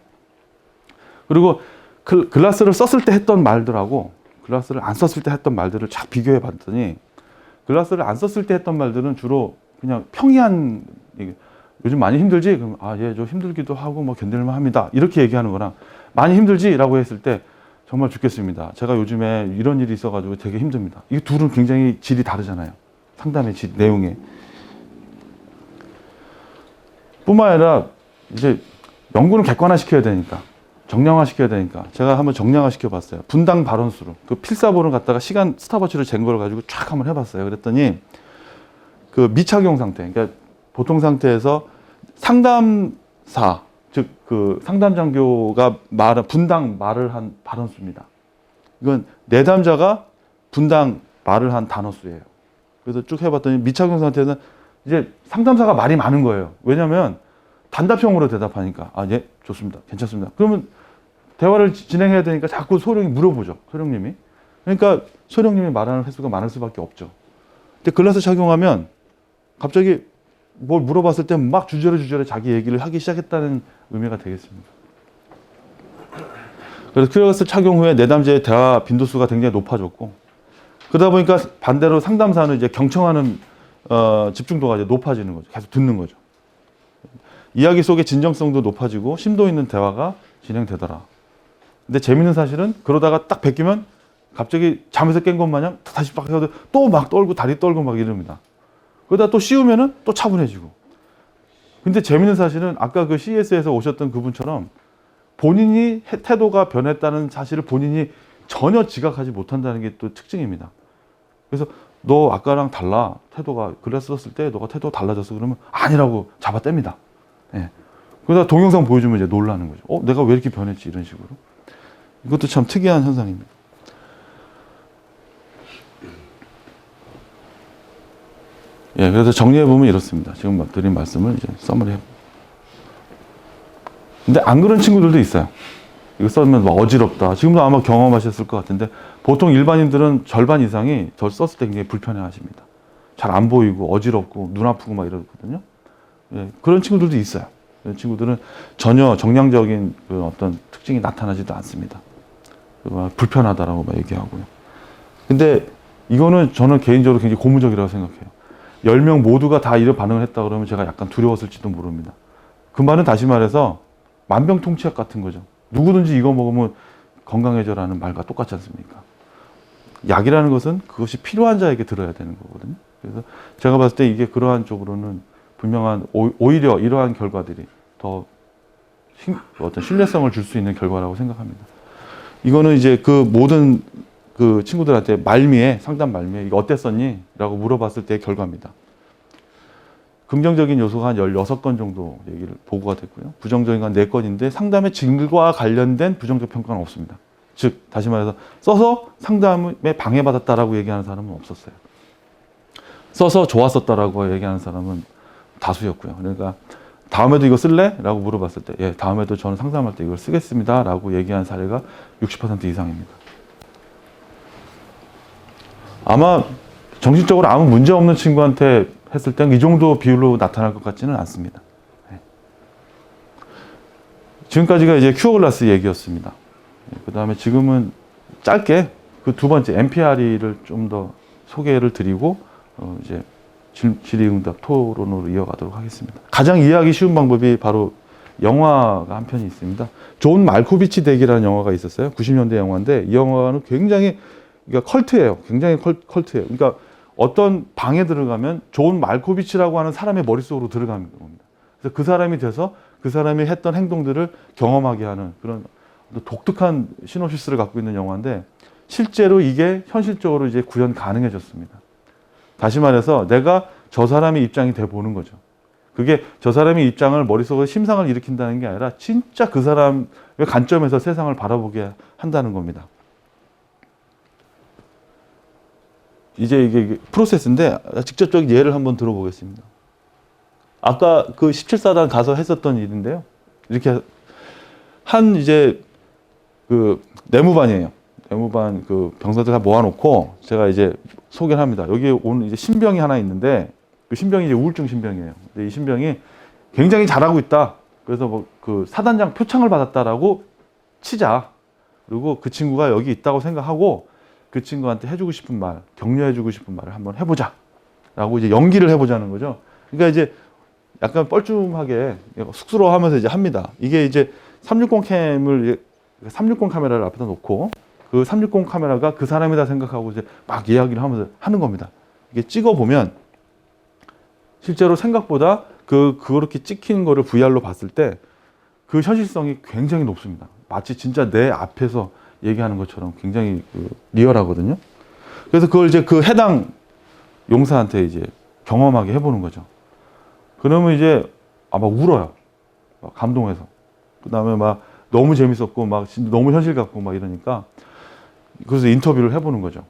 그리고 글라스를 썼을 때 했던 말들하고 글라스를 안 썼을 때 했던 말들을 쫙 비교해 봤더니 글라스를 안 썼을 때 했던 말들은 주로 그냥 평이한 요즘 많이 힘들지? 그럼 예, 좀 힘들기도 하고 뭐 견딜만 합니다. 이렇게 얘기하는 거랑 많이 힘들지? 라고 했을 때 정말 죽겠습니다. 제가 요즘에 이런 일이 있어가지고 되게 힘듭니다. 이 둘은 굉장히 질이 다르잖아요. 상담의 질, 내용에. 뿐만 아니라 이제 연구는 객관화 시켜야 되니까 정량화 시켜야 되니까 제가 한번 정량화 시켜봤어요. 분당 발언수로. 그 필사본을 갖다가 시간 스탑워치를 잰 걸 가지고 쫙 한번 해봤어요. 그랬더니 그 미착용 상태, 그러니까 보통 상태에서 상담사, 즉 그 상담 장교가 분당 말을 한 발언수입니다. 이건 내담자가 분당 말을 한 단어수예요. 그래서 쭉 해봤더니 미착용 상태에서는 이제 상담사가 말이 많은 거예요. 왜냐하면 단답형으로 대답하니까 예, 좋습니다, 괜찮습니다. 그러면 대화를 진행해야 되니까 자꾸 소령이 물어보죠. 소령님이. 그러니까 소령님이 말하는 횟수가 많을 수밖에 없죠. 근데 글라스 착용하면 갑자기 뭘 물어봤을 때 막 주저리 자기 얘기를 하기 시작했다는 의미가 되겠습니다. 그래서 클라스 착용 후에 내담자의 대화 빈도수가 굉장히 높아졌고, 그러다 보니까 반대로 상담사는 이제 경청하는 집중도가 이제 높아지는 거죠. 계속 듣는 거죠. 이야기 속의 진정성도 높아지고 심도 있는 대화가 진행되더라. 근데 재밌는 사실은 그러다가 딱 베끼면 갑자기 잠에서 깬 것 마냥 다시 빡 해서 또 막 떨고 다리 떨고 막 이럽니다. 그러다 또 씌우면은 또 차분해지고. 근데 재밌는 사실은 아까 그 CS에서 오셨던 그분처럼 본인이 태도가 변했다는 사실을 본인이 전혀 지각하지 못한다는 게 또 특징입니다. 그래서 너 아까랑 달라. 태도가 글라스 썼을 때 너가 태도가 달라졌어. 그러면 아니라고 잡아뗍니다. 예. 그러다 동영상 보여주면 이제 놀라는 거죠. 내가 왜 이렇게 변했지? 이런 식으로. 이것도 참 특이한 현상입니다. 예, 그래서 정리해보면 이렇습니다. 지금 막 드린 말씀을 이제 써머리 해봅니다. 근데 안 그런 친구들도 있어요. 이거 써면 막 어지럽다. 지금도 아마 경험하셨을 것 같은데 보통 일반인들은 절반 이상이 저 썼을 때 굉장히 불편해 하십니다. 잘 안 보이고 어지럽고 눈 아프고 막 이러거든요. 예, 그런 친구들도 있어요. 이런 친구들은 전혀 정량적인 그 어떤 특징이 나타나지도 않습니다. 불편하다라고 막 얘기하고요. 근데 이거는 저는 개인적으로 굉장히 고무적이라고 생각해요. 10명 모두가 다 이런 반응을 했다 그러면 제가 약간 두려웠을지도 모릅니다. 그 말은 다시 말해서 만병통치약 같은 거죠. 누구든지 이거 먹으면 건강해져라는 말과 똑같지 않습니까? 약이라는 것은 그것이 필요한 자에게 들어야 되는 거거든요. 그래서 제가 봤을 때 이게 그러한 쪽으로는 분명한 오히려 이러한 결과들이 더 어떤 신뢰성을 줄 수 있는 결과라고 생각합니다. 이거는 이제 그 모든 그 친구들한테 상담 말미에 이거 어땠었니? 라고 물어봤을 때의 결과입니다. 긍정적인 요소가 한 16건 정도 얘기를 보고가 됐고요. 부정적인 건 4건인데 상담의 질과 관련된 부정적 평가는 없습니다. 즉 다시 말해서 써서 상담에 방해받았다라고 얘기하는 사람은 없었어요. 써서 좋았었다라고 얘기하는 사람은 다수였고요. 그러니까 다음에도 이거 쓸래? 라고 물어봤을 때 예, 다음에도 저는 상담할 때 이걸 쓰겠습니다 라고 얘기한 사례가 60% 이상입니다. 아마 정신적으로 아무 문제 없는 친구한테 했을 땐 이 정도 비율로 나타날 것 같지는 않습니다. 네. 지금까지가 이제 큐어 글라스 얘기였습니다. 그 다음에 지금은 짧게 그 두 번째 MPRE를 좀 더 소개를 드리고 이제 질의응답 토론으로 이어가도록 하겠습니다. 가장 이해하기 쉬운 방법이 바로 영화가 한 편이 있습니다. 존 말코비치 덱이라는 영화가 있었어요. 90년대 영화인데 이 영화는 굉장히 그러니까 컬트예요. 굉장히 컬트예요. 그러니까 어떤 방에 들어가면 존 말코비치라고 하는 사람의 머릿속으로 들어가는 겁니다. 그래서 그 사람이 돼서 그 사람이 했던 행동들을 경험하게 하는 그런 독특한 시놉시스를 갖고 있는 영화인데 실제로 이게 현실적으로 이제 구현 가능해졌습니다. 다시 말해서 내가 저 사람의 입장이 돼 보는 거죠. 그게 저 사람의 입장을 머릿속에 심상을 일으킨다는 게 아니라 진짜 그 사람의 관점에서 세상을 바라보게 한다는 겁니다. 이제 이게 프로세스인데 직접적인 예를 한번 들어보겠습니다. 아까 그 17사단 가서 했었던 일인데요. 이렇게 한 이제 그 내무반이에요. 내무반 그 병사들 다 모아놓고 제가 이제 소개를 합니다. 여기 오늘 이제 신병이 하나 있는데 그 신병이 이제 우울증 신병이에요. 근데 이 신병이 굉장히 잘하고 있다. 그래서 뭐 그 사단장 표창을 받았다라고 치자. 그리고 그 친구가 여기 있다고 생각하고 그 친구한테 해주고 싶은 말, 격려해주고 싶은 말을 한번 해보자. 라고 이제 연기를 해보자는 거죠. 그러니까 이제 약간 뻘쭘하게 쑥스러워하면서 이제 합니다. 이게 이제 360 캠을 360 카메라를 앞에다 놓고 그 360 카메라가 그 사람이다 생각하고 이제 막 이야기를 하면서 하는 겁니다. 이게 찍어보면 실제로 생각보다 그렇게 찍힌 거를 VR로 봤을 때 그 현실성이 굉장히 높습니다. 마치 진짜 내 앞에서 얘기하는 것처럼 굉장히 리얼하거든요. 그래서 그걸 이제 그 해당 용사한테 이제 경험하게 해보는 거죠. 그러면 이제 막 울어요. 막 감동해서. 그 다음에 막 너무 재밌었고 막 너무 현실 같고 막 이러니까 그래서 인터뷰를 해보는 거죠.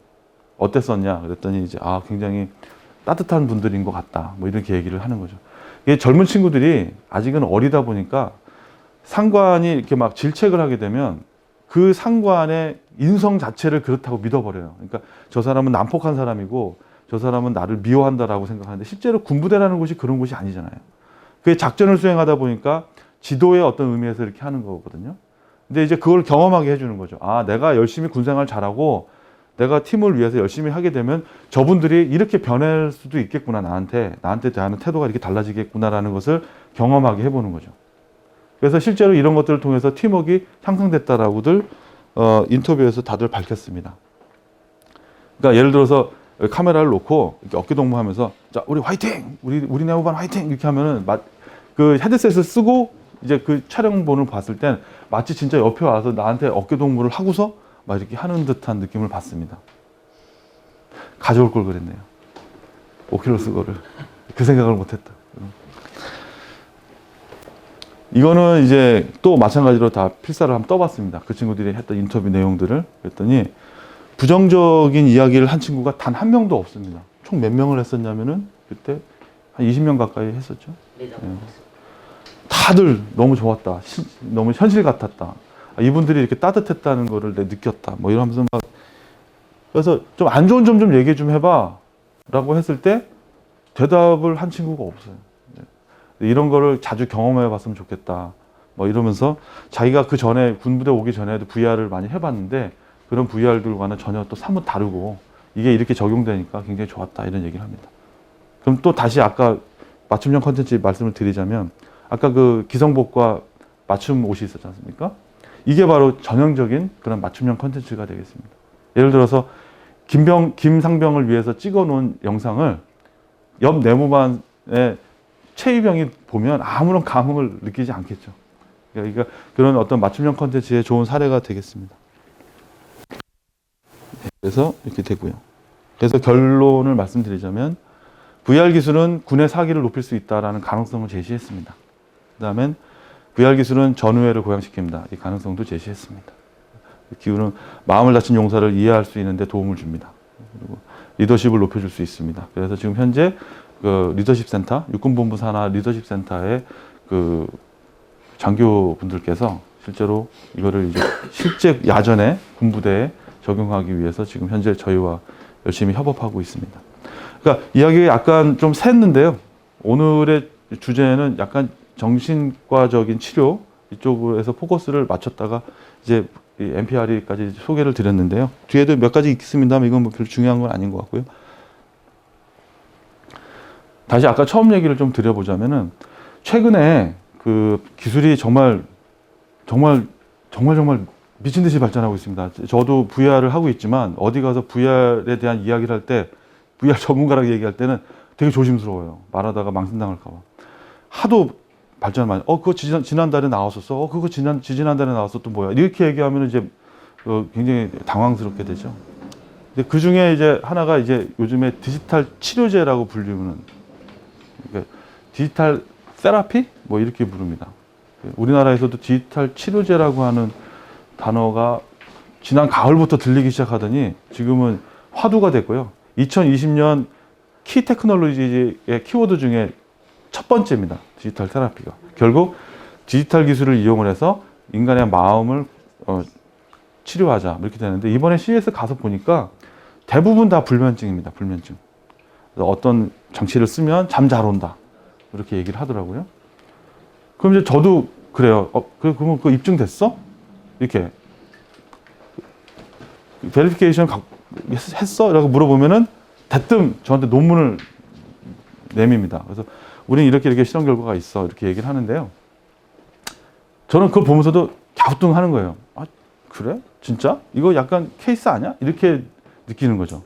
어땠었냐? 그랬더니 이제 굉장히 따뜻한 분들인 것 같다. 뭐 이렇게 얘기를 하는 거죠. 이게 젊은 친구들이 아직은 어리다 보니까 상관이 이렇게 막 질책을 하게 되면 그 상관의 인성 자체를 그렇다고 믿어버려요. 그러니까 저 사람은 난폭한 사람이고 저 사람은 나를 미워한다라고 생각하는데 실제로 군부대라는 곳이 그런 곳이 아니잖아요. 그게 작전을 수행하다 보니까 지도의 어떤 의미에서 이렇게 하는 거거든요. 근데 이제 그걸 경험하게 해주는 거죠. 내가 열심히 군생활 잘하고 내가 팀을 위해서 열심히 하게 되면 저분들이 이렇게 변할 수도 있겠구나. 나한테 대하는 태도가 이렇게 달라지겠구나라는 것을 경험하게 해보는 거죠. 그래서 실제로 이런 것들을 통해서 팀워크가 향상됐다라고들 인터뷰에서 다들 밝혔습니다. 그러니까 예를 들어서 카메라를 놓고 이렇게 어깨 동무하면서 자 우리 화이팅, 우리 내무반 화이팅 이렇게 하면은 그 헤드셋을 쓰고 이제 그 촬영본을 봤을 땐 마치 진짜 옆에 와서 나한테 어깨 동무를 하고서 막 이렇게 하는 듯한 느낌을 받습니다. 가져올 걸 그랬네요. 오큘러스 거를 그 생각을 못했다. 이거는 이제 또 마찬가지로 다 필사를 한번 떠봤습니다. 그 친구들이 했던 인터뷰 내용들을 그랬더니 부정적인 이야기를 한 친구가 단 한 명도 없습니다. 총 몇 명을 했었냐면은 그때 한 20명 가까이 했었죠. 네. 다들 너무 좋았다. 너무 현실 같았다. 이분들이 이렇게 따뜻했다는 거를 내가 느꼈다. 뭐 이러면서 막 그래서 좀 안 좋은 점 좀 얘기 좀 해봐 라고 했을 때 대답을 한 친구가 없어요. 이런 거를 자주 경험해 봤으면 좋겠다. 뭐 이러면서 자기가 그 전에 군부대 오기 전에도 VR을 많이 해봤는데 그런 VR들과는 전혀 또 사뭇 다르고 이게 이렇게 적용되니까 굉장히 좋았다. 이런 얘기를 합니다. 그럼 또 다시 아까 맞춤형 컨텐츠 말씀을 드리자면 아까 그 기성복과 맞춤 옷이 있었지 않습니까? 이게 바로 전형적인 그런 맞춤형 컨텐츠가 되겠습니다. 예를 들어서 김상병을 위해서 찍어 놓은 영상을 옆 내무반의 최희병이 보면 아무런 감흥을 느끼지 않겠죠. 그러니까 그런 어떤 맞춤형 컨텐츠의 좋은 사례가 되겠습니다. 그래서 이렇게 되고요. 그래서 결론을 말씀드리자면 VR 기술은 군의 사기를 높일 수 있다는 가능성을 제시했습니다. 그 다음엔 VR 기술은 전우회를 고양시킵니다. 이 가능성도 제시했습니다. 기술은 마음을 다친 용사를 이해할 수 있는 데 도움을 줍니다. 그리고 리더십을 높여줄 수 있습니다. 그래서 지금 현재 그 리더십 센터, 육군본부 산하 리더십 센터의 그 장교분들께서 실제로 이거를 이제 실제 야전에 군부대에 적용하기 위해서 지금 현재 저희와 열심히 협업하고 있습니다. 그러니까 이야기가 약간 좀 샜는데요. 오늘의 주제는 약간 정신과적인 치료 이쪽에서 포커스를 맞췄다가 이제 NPR까지 소개를 드렸는데요. 뒤에도 몇 가지 있습니다만 이건 뭐 별로 중요한 건 아닌 것 같고요. 다시 아까 처음 얘기를 좀 드려보자면은 최근에 그 기술이 정말 미친 듯이 발전하고 있습니다. 저도 VR을 하고 있지만 어디 가서 VR에 대한 이야기를 할 때 VR 전문가라고 얘기할 때는 되게 조심스러워요. 말하다가 망신당할까 봐. 하도 발전을 많이. 그거 지난달에 나왔었어. 그거 지난달에 나왔어. 또 뭐야? 이렇게 얘기하면 이제 굉장히 당황스럽게 되죠. 근데 그 중에 이제 하나가 이제 요즘에 디지털 치료제라고 불리는 그러니까 디지털 세라피 뭐 이렇게 부릅니다. 우리나라에서도 디지털 치료제라고 하는 단어가 지난 가을부터 들리기 시작하더니 지금은 화두가 됐고요. 2020년 키 테크놀로지의 키워드 중에 첫 번째입니다. 디지털 테라피가. 결국 디지털 기술을 이용을 해서 인간의 마음을 치료하자 이렇게 되는데 이번에 CES 가서 보니까 대부분 다 불면증입니다. 불면증. 그래서 어떤 장치를 쓰면 잠 잘 온다 이렇게 얘기를 하더라고요. 그럼 이제 저도 그래요. 그러면 그거 입증됐어? 이렇게 베리피케이션 했어? 라고 물어보면은 대뜸 저한테 논문을 내밉니다. 그래서 우리는 이렇게 실험 결과가 있어 이렇게 얘기를 하는데요. 저는 그걸 보면서도 갸우뚱하는 거예요. 그래? 진짜? 이거 약간 케이스 아니야? 이렇게 느끼는 거죠.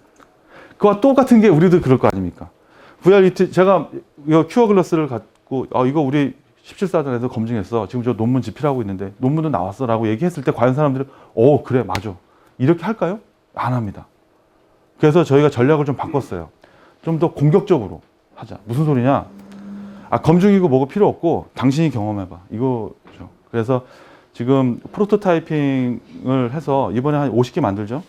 그와 똑같은 게 우리도 그럴 거 아닙니까? VR 제가 이거 큐어 글라스를 갖고 이거 우리 17사전에서 검증했어. 지금 저 논문 집필하고 있는데 논문도 나왔어 라고 얘기했을 때 과연 사람들이 그래 맞아. 이렇게 할까요? 안 합니다. 그래서 저희가 전략을 좀 바꿨어요. 좀 더 공격적으로 하자. 무슨 소리냐? 검증이고 뭐고 필요 없고 당신이 경험해봐. 이거죠. 그래서 지금 프로토타이핑을 해서 이번에 한 50개 만들죠.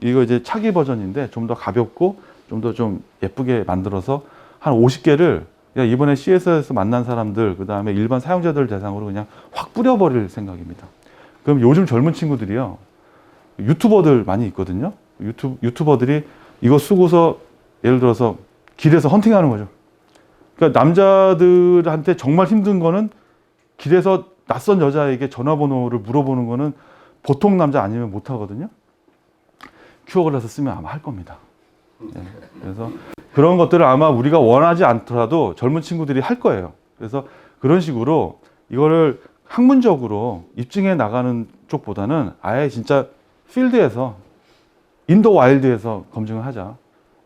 이거 이제 차기 버전인데 좀 더 가볍고 좀 더 좀 예쁘게 만들어서 한 50개를 이번에 CS에서 만난 사람들, 그 다음에 일반 사용자들 대상으로 그냥 확 뿌려버릴 생각입니다. 그럼 요즘 젊은 친구들이요. 유튜버들 많이 있거든요. 유튜버들이 이거 쓰고서 예를 들어서 길에서 헌팅하는 거죠. 그러니까 남자들한테 정말 힘든 거는 길에서 낯선 여자에게 전화번호를 물어보는 거는 보통 남자 아니면 못 하거든요. 큐어를 해서 쓰면 아마 할 겁니다. 네. 그래서 그런 것들을 아마 우리가 원하지 않더라도 젊은 친구들이 할 거예요. 그래서 그런 식으로 이거를 학문적으로 입증해 나가는 쪽보다는 아예 진짜 필드에서 인더 와일드에서 검증을 하자.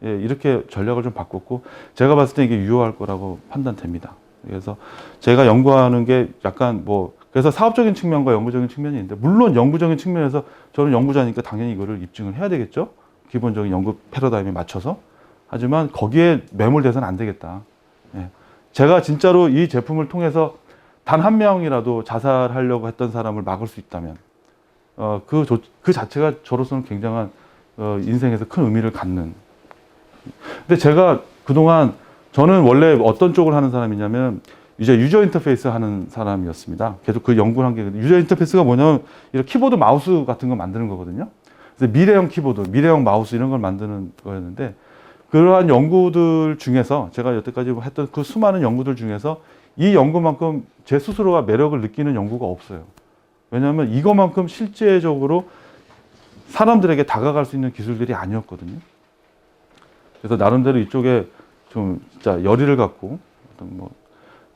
예, 이렇게 전략을 좀 바꿨고 제가 봤을 때 이게 유효할 거라고 판단됩니다. 그래서 제가 연구하는 게 약간 그래서 사업적인 측면과 연구적인 측면이 있는데 물론 연구적인 측면에서 저는 연구자니까 당연히 이거를 입증을 해야 되겠죠. 기본적인 연구 패러다임에 맞춰서. 하지만 거기에 매몰돼서는 안 되겠다. 예. 제가 진짜로 이 제품을 통해서 단 한 명이라도 자살하려고 했던 사람을 막을 수 있다면 그 자체가 저로서는 굉장한 인생에서 큰 의미를 갖는. 근데 제가 그동안 저는 원래 어떤 쪽을 하는 사람이냐면 이제 유저 인터페이스 하는 사람이었습니다. 계속 그 연구를 한 게 유저 인터페이스가 뭐냐면 이렇게 키보드 마우스 같은 거 만드는 거거든요. 그래서 미래형 키보드, 미래형 마우스 이런 걸 만드는 거였는데 그러한 연구들 중에서 제가 여태까지 했던 그 수많은 연구들 중에서 이 연구만큼 제 스스로가 매력을 느끼는 연구가 없어요. 왜냐하면 이거만큼 실제적으로 사람들에게 다가갈 수 있는 기술들이 아니었거든요. 그래서 나름대로 이쪽에 좀 진짜 열의를 갖고 어떤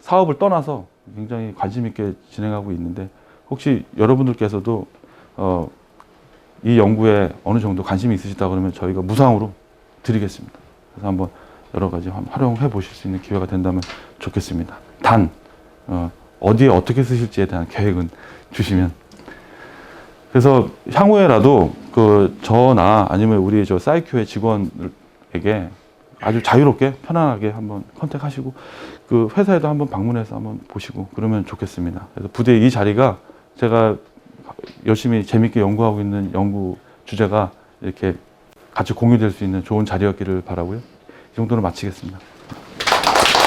사업을 떠나서 굉장히 관심 있게 진행하고 있는데 혹시 여러분들께서도 이 연구에 어느 정도 관심이 있으시다 그러면 저희가 무상으로 드리겠습니다. 그래서 한번 여러 가지 활용해 보실 수 있는 기회가 된다면 좋겠습니다. 단 어디에 어떻게 쓰실지에 대한 계획은 주시면. 그래서 향후에라도 저나 아니면 우리 사이큐의 직원에게 아주 자유롭게 편안하게 한번 컨택하시고 그 회사에도 한번 방문해서 한번 보시고 그러면 좋겠습니다. 그래서 부대 이 자리가 제가 열심히 재밌게 연구하고 있는 연구 주제가 이렇게 같이 공유될 수 있는 좋은 자리였기를 바라고요. 이 정도로 마치겠습니다.